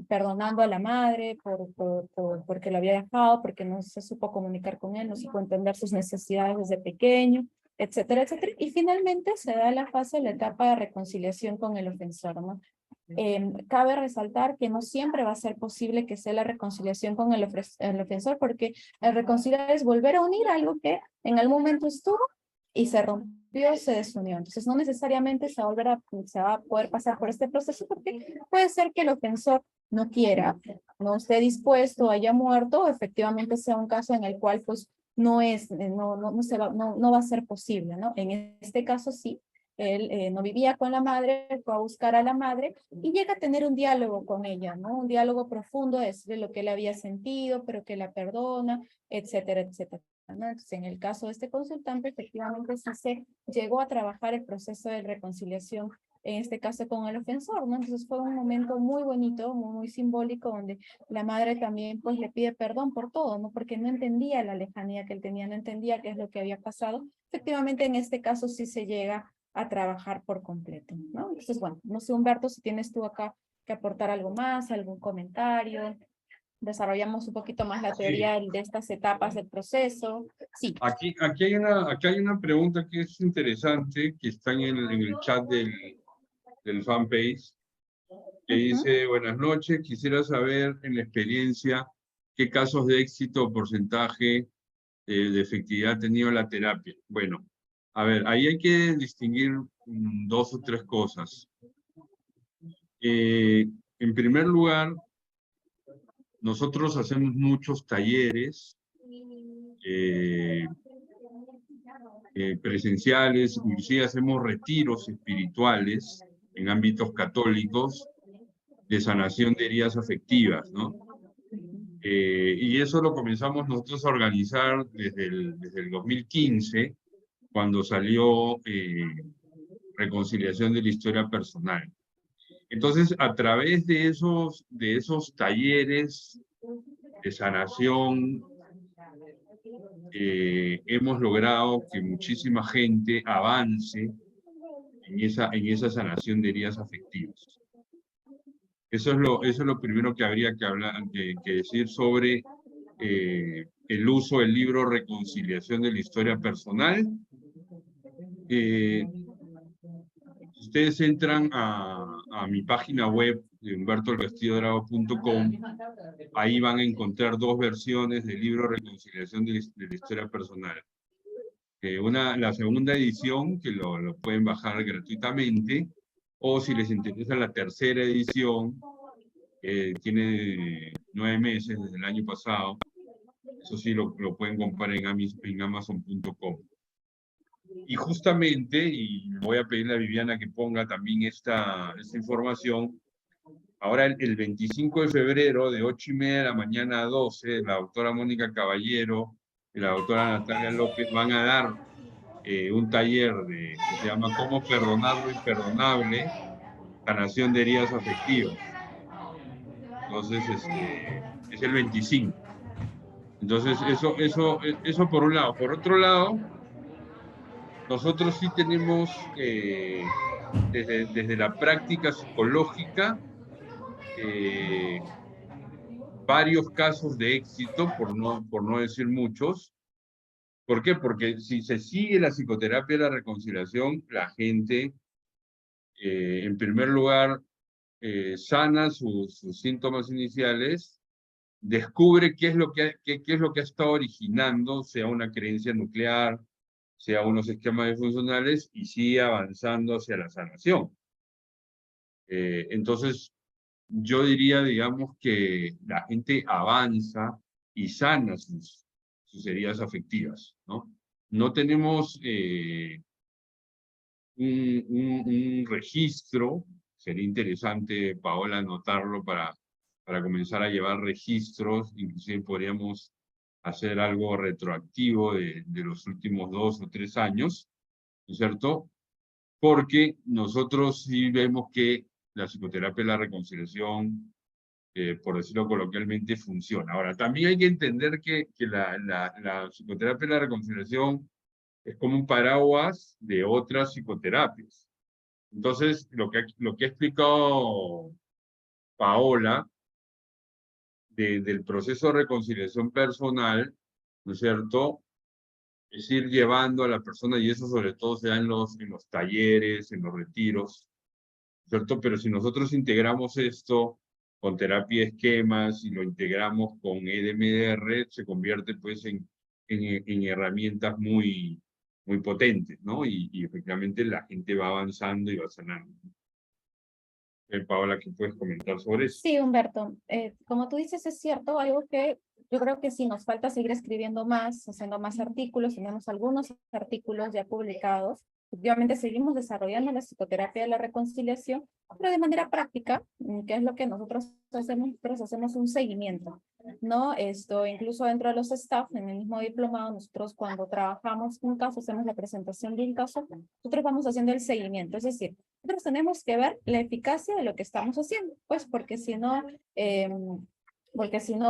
perdonando a la madre porque lo había dejado, porque no se supo comunicar con él, no supo entender sus necesidades desde pequeño, etcétera, etcétera. Y finalmente se da la fase, la etapa de reconciliación con el ofensor, ¿no? Cabe resaltar que no siempre va a ser posible que sea la reconciliación con el ofensor, porque el reconciliar es volver a unir algo que en algún momento estuvo y se rompió, se desunió. Entonces no necesariamente se va a poder pasar por este proceso porque puede ser que el ofensor no quiera, no esté dispuesto, haya muerto, o efectivamente sea un caso en el cual pues no va a ser posible, ¿no? En este caso sí, él no vivía con la madre, fue a buscar a la madre y llega a tener un diálogo con ella, ¿no? Un diálogo profundo de decirle lo que él había sentido, pero que la perdona, etcétera, etcétera, ¿no? Entonces, en el caso de este consultante, efectivamente sí se llegó a trabajar el proceso de reconciliación en este caso con el ofensor, ¿no? Entonces fue un momento muy bonito, muy, muy simbólico, donde la madre también pues le pide perdón por todo, ¿no? Porque no entendía la lejanía que él tenía, no entendía qué es lo que había pasado. Efectivamente, en este caso sí se llega a trabajar por completo, ¿no? Entonces, bueno, no sé, Humberto, si tienes tú acá que aportar algo más, algún comentario. Desarrollamos un poquito más la Sí, teoría de estas etapas del proceso. Sí. aquí hay una pregunta que es interesante, que está en el chat del fanpage, que Ujú. dice, buenas noches, quisiera saber en la experiencia qué casos de éxito o porcentaje de efectividad ha tenido la terapia. Bueno, a ver, ahí hay que distinguir dos o tres cosas. En primer lugar, nosotros hacemos muchos talleres eh, presenciales, inclusive hacemos retiros espirituales en ámbitos católicos de sanación de heridas afectivas, ¿no? Y eso lo comenzamos nosotros a organizar desde el 2015, cuando salió Reconciliación de la Historia Personal. Entonces, a través de esos talleres de sanación, hemos logrado que muchísima gente avance en esa sanación de heridas afectivas. Eso es lo primero que habría que, hablar, que decir sobre el uso del libro Reconciliación de la Historia Personal. Ustedes entran a mi página web de humbertolcastillodrago.com. Ahí van a encontrar dos versiones del libro Reconciliación de la Historia Personal. La segunda edición, que lo pueden bajar gratuitamente, o si les interesa la tercera edición, tiene 9 meses desde el año pasado. Eso sí, lo pueden comprar en Amazon.com. Y justamente, y voy a pedirle a Viviana que ponga también esta información, ahora el 25 de febrero, de 8:30 de la mañana a 12, la doctora Mónica Caballero y la doctora Natalia López van a dar un taller que se llama ¿Cómo perdonar lo imperdonable? Sanación de heridas afectivas. Entonces, es el 25. Entonces, eso por un lado. Por otro lado, nosotros sí tenemos, desde la práctica psicológica, eh, varios casos de éxito, por no decir muchos. ¿Por qué? Porque si se sigue la psicoterapia de la reconciliación, la gente, en primer lugar, sana sus síntomas iniciales, descubre qué es qué es lo que ha estado originando, sea una creencia nuclear, sea unos esquemas disfuncionales, y sigue avanzando hacia la sanación. Entonces, yo diría, digamos, que la gente avanza y sana sus heridas afectivas, ¿no? No tenemos un registro, sería interesante, Paola, anotarlo para comenzar a llevar registros, inclusive podríamos hacer algo retroactivo de los últimos 2 o 3 años, ¿no es cierto? Porque nosotros sí vemos que la psicoterapia de la reconciliación, por decirlo coloquialmente, funciona. Ahora, también hay que entender que la psicoterapia de la reconciliación es como un paraguas de otras psicoterapias. Entonces, lo que ha explicado Paola del proceso de reconciliación personal, ¿no es cierto? Es ir llevando a la persona, y eso sobre todo se da en los talleres, en los retiros, ¿cierto? Pero si nosotros integramos esto con terapia de esquemas y lo integramos con EDMDR, se convierte pues en herramientas muy potentes, ¿no? Y efectivamente la gente va avanzando y va sanando. Paola, ¿qué puedes comentar sobre eso? Sí, Humberto, como tú dices, es cierto, algo que yo creo que sí nos falta seguir escribiendo más, haciendo más artículos, tenemos algunos artículos ya publicados. Efectivamente, seguimos desarrollando la psicoterapia de la reconciliación, pero de manera práctica, que es lo que nosotros hacemos un seguimiento, ¿no? Esto, incluso dentro de los staff, en el mismo diplomado, nosotros cuando trabajamos un caso, hacemos la presentación de un caso, nosotros vamos haciendo el seguimiento, es decir, nosotros tenemos que ver la eficacia de lo que estamos haciendo, pues porque si no,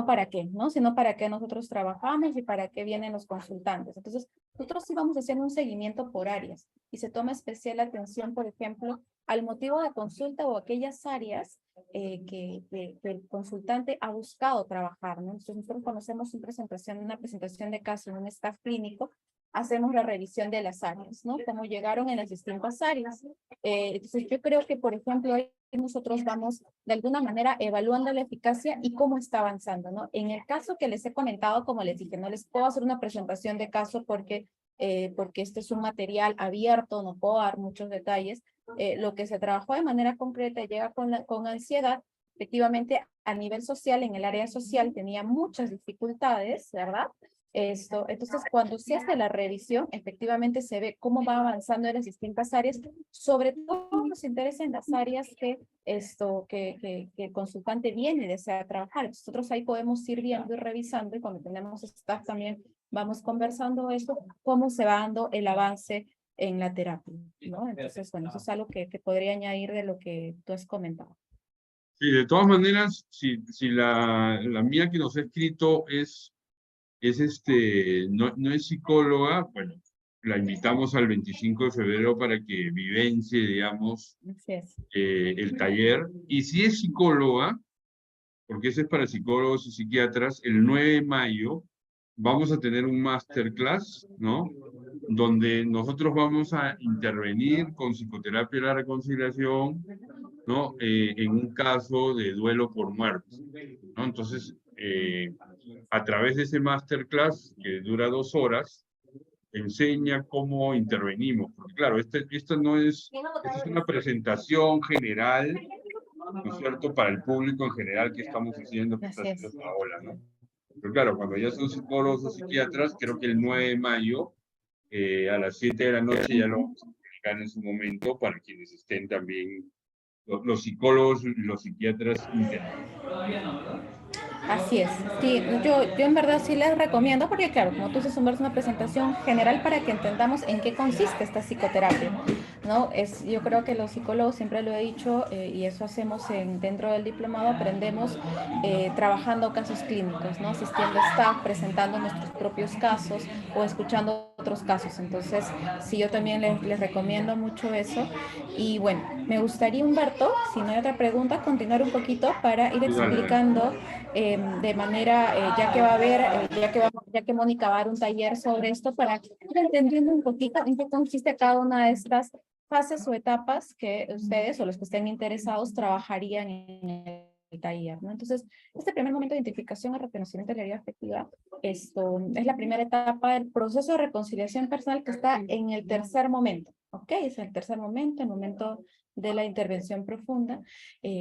¿para qué? ¿No? Si no, ¿para qué nosotros trabajamos y para qué vienen los consultantes? Entonces, nosotros sí vamos haciendo un seguimiento por áreas y se toma especial atención, por ejemplo, al motivo de consulta o aquellas áreas que el consultante ha buscado trabajar, ¿no? Entonces, nosotros conocemos una presentación de caso en un staff clínico, hacemos la revisión de las áreas, ¿no? Cómo llegaron en las distintas áreas. Entonces, yo creo que, por ejemplo, ahí nosotros vamos de alguna manera evaluando la eficacia y cómo está avanzando, ¿no? En el caso que les he comentado, como les dije, no les puedo hacer una presentación de caso porque este es un material abierto, no puedo dar muchos detalles. Lo que se trabajó de manera concreta llega con ansiedad. Efectivamente, a nivel social, en el área social, tenía muchas dificultades, ¿verdad? Entonces, cuando se hace la revisión, efectivamente se ve cómo va avanzando en las distintas áreas, sobre todo nos interesa en las áreas que el consultante viene y desea trabajar. Nosotros ahí podemos ir viendo y revisando, y cuando tenemos staff también vamos conversando eso, cómo se va dando el avance en la terapia, ¿no? Entonces, bueno, eso es algo que podría añadir de lo que tú has comentado. Sí, de todas maneras, si la mía que nos ha escrito no es psicóloga, bueno, la invitamos al 25 de febrero para que vivencie, digamos, Así es. el taller. Y si es psicóloga, porque ese es para psicólogos y psiquiatras, el 9 de mayo vamos a tener un masterclass, ¿no? Donde nosotros vamos a intervenir con psicoterapia de la reconciliación, ¿no? En un caso de duelo por muerte, ¿no? Entonces, a través de ese masterclass, que dura 2 horas, enseña cómo intervenimos. Porque claro, esta es una presentación general, ¿no es cierto?, para el público en general que estamos haciendo, que está Así haciendo es. esta ola, ¿no? Pero claro, cuando ya son psicólogos o psiquiatras, creo que el 9 de mayo, a las 7 de la noche, ya lo vamos a publicar en su momento para quienes estén también, los psicólogos y los psiquiatras interesados. Así es. Sí, yo en verdad sí les recomiendo, porque claro, como tú dices, es una presentación general para que entendamos en qué consiste esta psicoterapia, ¿no? Yo creo que los psicólogos, siempre lo he dicho, y eso hacemos dentro del diplomado, aprendemos trabajando casos clínicos, ¿no? Asistiendo a staff, presentando nuestros propios casos o escuchando otros casos. Entonces, sí, yo también les recomiendo mucho eso. Y bueno, me gustaría, Humberto, si no hay otra pregunta, continuar un poquito para ir Sí, dale, dale. explicando de manera, ya que va a haber, ya que Mónica va a dar un taller sobre esto, para ir entendiendo un poquito en qué consiste cada una de estas fases o etapas que ustedes o los que estén interesados trabajarían en el taller, ¿no? Entonces, este primer momento de identificación y reconocimiento de la herida afectiva, esto es la primera etapa del proceso de reconciliación personal, que está en el tercer momento, ¿ok? Es el tercer momento, el momento de la intervención profunda.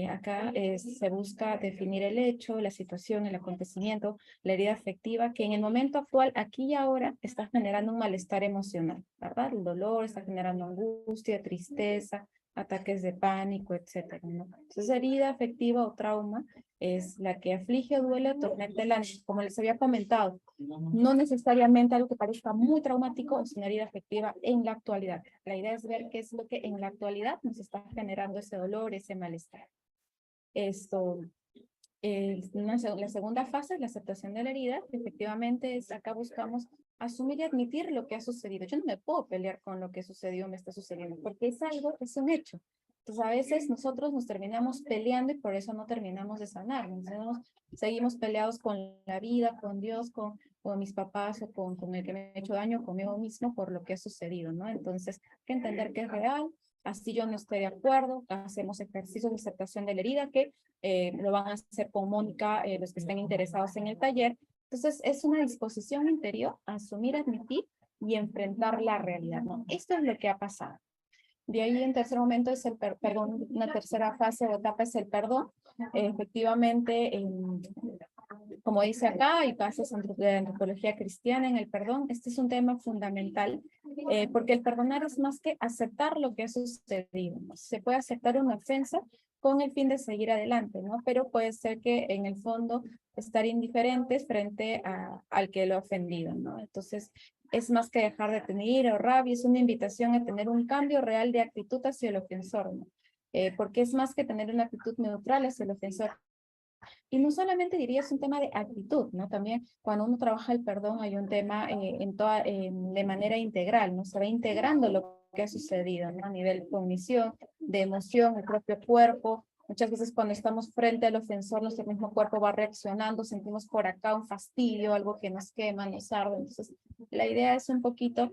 Acá se busca definir el hecho, la situación, el acontecimiento, la herida afectiva, que en el momento actual, aquí y ahora, está generando un malestar emocional, ¿verdad? El dolor está generando angustia, tristeza, ataques de pánico, etcétera, ¿no? Entonces, herida afectiva o trauma es la que aflige o duele o tormenta el ánimo, como les había comentado. No necesariamente algo que parezca muy traumático es una herida afectiva en la actualidad. La idea es ver qué es lo que en la actualidad nos está generando ese dolor, ese malestar. Esto, la segunda fase es la aceptación de la herida. Efectivamente, acá buscamos asumir y admitir lo que ha sucedido. Yo no me puedo pelear con lo que sucedió, me está sucediendo, porque es algo, es un hecho. Entonces, a veces nosotros nos terminamos peleando y por eso no terminamos de sanar. Seguimos peleados con la vida, con Dios, con mis papás o con el que me ha hecho daño, conmigo mismo, por lo que ha sucedido, ¿no? Entonces, hay que entender que es real. Así yo no estoy de acuerdo, hacemos ejercicios de aceptación de la herida que lo van a hacer con Mónica, los que estén interesados en el taller. Entonces, es una disposición interior a asumir, admitir y enfrentar la realidad, ¿no? Esto es lo que ha pasado. De ahí, en tercer momento, es el perdón, una tercera fase o etapa es el perdón. Efectivamente, como dice acá, y bases de antropología cristiana en el perdón, este es un tema fundamental, porque el perdonar es más que aceptar lo que ha sucedido, ¿no? Se puede aceptar una ofensa con el fin de seguir adelante, ¿no? Pero puede ser que en el fondo estar indiferentes frente al que lo ha ofendido, ¿no? Entonces, es más que dejar de tener ira o rabia, es una invitación a tener un cambio real de actitud hacia el ofensor, ¿no? Porque es más que tener una actitud neutral hacia el ofensor. Y no solamente diría es un tema de actitud, ¿no? También cuando uno trabaja el perdón hay un tema de manera integral, ¿no? Se va integrando lo que ha sucedido, ¿no? A nivel de cognición, de emoción, el propio cuerpo. Muchas veces cuando estamos frente al ofensor, nuestro mismo cuerpo va reaccionando, sentimos por acá un fastidio, algo que nos quema, nos arde. Entonces, la idea es un poquito,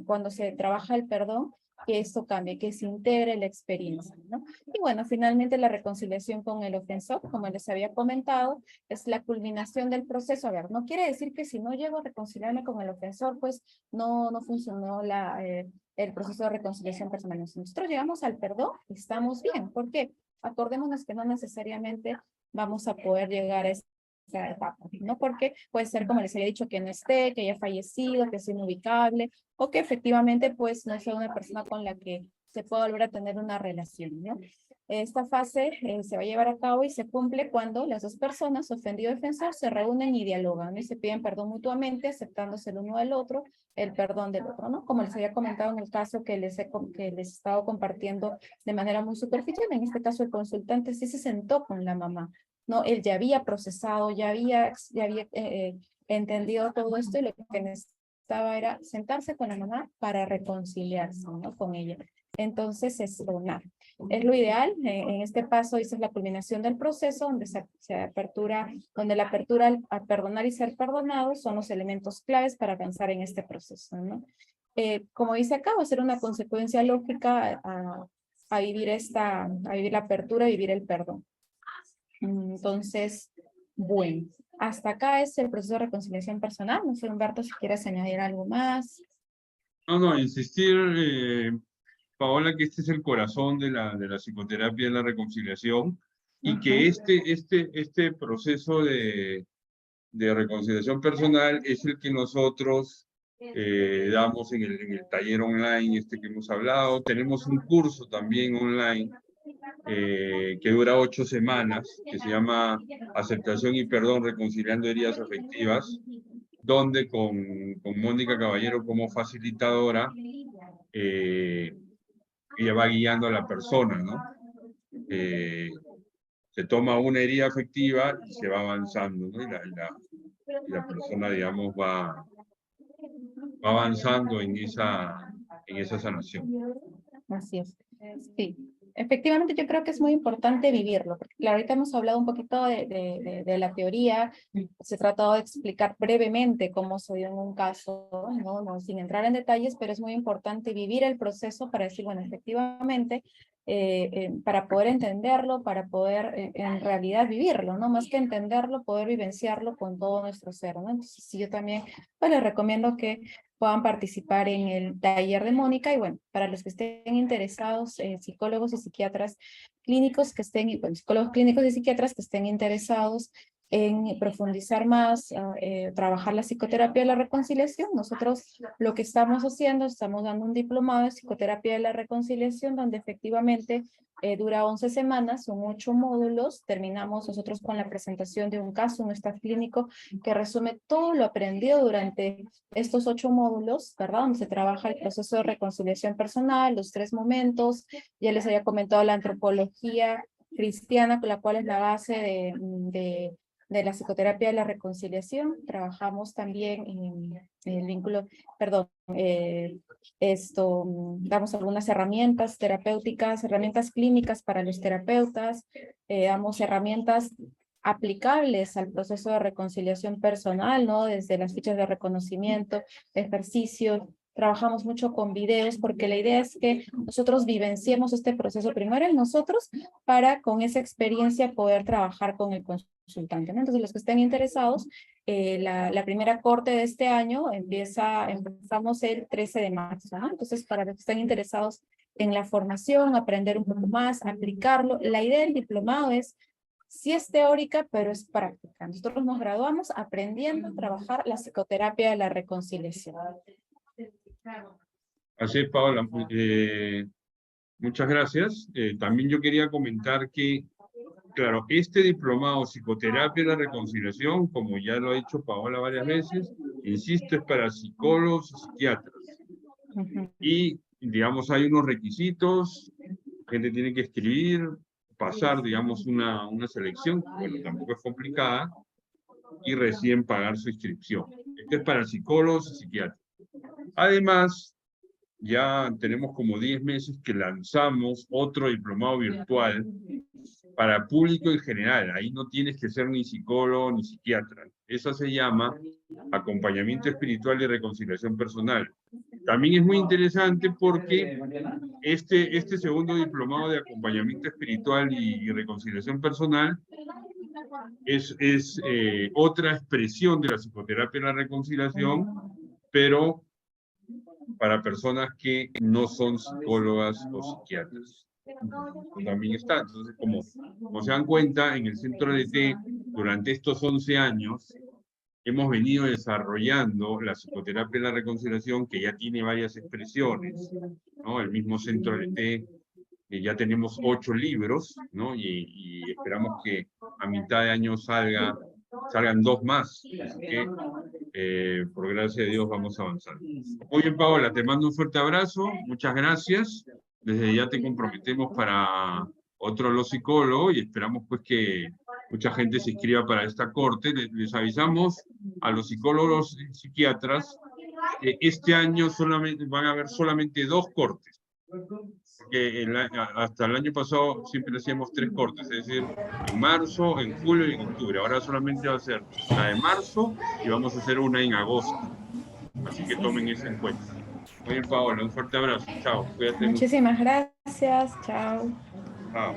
cuando se trabaja el perdón, que esto cambie, que se integre la experiencia, ¿no? Y bueno, finalmente la reconciliación con el ofensor, como les había comentado, es la culminación del proceso. A ver, no quiere decir que si no llego a reconciliarme con el ofensor, pues no funcionó el proceso de reconciliación personal. Si nosotros llegamos al perdón, estamos bien. ¿Por qué? Acordémonos que no necesariamente vamos a poder llegar a esa etapa, ¿no? Porque puede ser, como les había dicho, que no esté, que haya fallecido, que sea inubicable, o que efectivamente, pues, no sea una persona con la que se pueda volver a tener una relación, ¿no? Esta fase se va a llevar a cabo y se cumple cuando las dos personas, ofendido y defensor, se reúnen y dialogan, ¿no? Y se piden perdón mutuamente, aceptándose el uno del otro, el perdón del otro, ¿no? Como les había comentado en el caso que les he estado compartiendo de manera muy superficial, en este caso el consultante sí se sentó con la mamá, ¿no? Él ya había procesado, ya había entendido todo esto y lo que necesitaba era sentarse con la mamá para reconciliarse, ¿no? Con ella. Entonces es donar. Es lo ideal. En este paso, esa es la culminación del proceso, donde donde la apertura a perdonar y ser perdonado son los elementos claves para avanzar en este proceso, ¿no? Como dice acá, va a ser una consecuencia lógica a vivir la apertura, a vivir el perdón. Entonces, bueno, hasta acá es el proceso de reconciliación personal. No sé, Humberto, si quieres añadir algo más. No, insistir, Paola, que este es el corazón de la psicoterapia de la reconciliación y que este proceso de reconciliación personal es el que nosotros damos en el taller online que hemos hablado. Tenemos un curso también online que dura 8 semanas, que se llama Aceptación y Perdón, Reconciliando Heridas Afectivas, donde con Mónica Caballero como facilitadora, ella va guiando a la persona, ¿no? Se toma una herida afectiva y se va avanzando, ¿no? Y la persona, digamos, va avanzando en esa sanación. Así es. Sí. Efectivamente, yo creo que es muy importante vivirlo, porque claro, ahorita hemos hablado un poquito de la teoría, se ha tratado de explicar brevemente cómo se dio en un caso, ¿no? Sin entrar en detalles, pero es muy importante vivir el proceso para decir, bueno, efectivamente, para poder entenderlo, para poder en realidad vivirlo, ¿no? Más que entenderlo, poder vivenciarlo con todo nuestro ser, ¿no? Entonces, sí, yo también, pues les recomiendo que puedan participar en el taller de Mónica y bueno, para los que estén interesados, psicólogos y psiquiatras clínicos que estén, bueno, psicólogos clínicos y psiquiatras que estén interesados en profundizar más, trabajar la psicoterapia de la reconciliación. Nosotros lo que estamos haciendo, estamos dando un diplomado de psicoterapia de la reconciliación donde efectivamente dura 11 semanas, son 8 módulos, terminamos nosotros con la presentación de un caso, un staff clínico que resume todo lo aprendido durante estos 8 módulos, ¿verdad? Donde se trabaja el proceso de reconciliación personal, los 3 momentos, ya les había comentado la antropología cristiana, la cual es la base de la psicoterapia de la reconciliación. Trabajamos también en el vínculo, perdón, damos algunas herramientas terapéuticas, herramientas clínicas para los terapeutas, damos herramientas aplicables al proceso de reconciliación personal, ¿no? Desde las fichas de reconocimiento, ejercicios, trabajamos mucho con videos porque la idea es que nosotros vivenciemos este proceso primero en nosotros para con esa experiencia poder trabajar con el consultante, ¿no? Entonces los que estén interesados, la primera corte de este año empezamos el 13 de marzo, ¿no? Entonces para los que estén interesados en la formación, aprender un poco más, aplicarlo, la idea del diplomado sí es teórica, pero es práctica. Nosotros nos graduamos aprendiendo a trabajar la psicoterapia de la reconciliación. Así es, Paola. Muchas gracias. También yo quería comentar que, claro, este diplomado Psicoterapia de la Reconciliación, como ya lo ha dicho Paola varias veces, Insisto, es para psicólogos y psiquiatras. Y, digamos, hay unos requisitos, la gente tiene que escribir, pasar, digamos, una selección, que, bueno, tampoco es complicada, y recién pagar su inscripción. Este es para psicólogos y psiquiatras. Además, ya tenemos como 10 meses que lanzamos otro diplomado virtual para público en general. Ahí no tienes que ser ni psicólogo ni psiquiatra. Esa se llama Acompañamiento Espiritual y Reconciliación Personal. También es muy interesante porque este segundo diplomado de acompañamiento espiritual y reconciliación personal es otra expresión de la psicoterapia y la reconciliación, pero para personas que no son psicólogas o psiquiatras. También está. Entonces, como se dan cuenta, en el Centro LT, durante estos 11 años, hemos venido desarrollando la psicoterapia y la reconciliación, que ya tiene varias expresiones, ¿no? El mismo Centro LT, ya tenemos 8 libros, ¿no? Y esperamos que a mitad de año salgan 2 más. Así que, por gracia de Dios, vamos avanzando. Muy bien, Paola, te mando un fuerte abrazo. Muchas gracias. Desde ya te comprometemos para otro Los Psicólogos y esperamos pues que mucha gente se inscriba para esta corte. Les avisamos a los psicólogos y psiquiatras que este año van a haber solamente 2 cortes. Porque hasta el año pasado siempre hacíamos 3 cortes, es decir, en marzo, en julio y en octubre. Ahora solamente va a ser la de marzo y vamos a hacer una en agosto. Así que tomen eso en cuenta. Muy bien, Paola, un fuerte abrazo. Chao, cuídate mucho. Muchísimas gracias. Chao. Chao.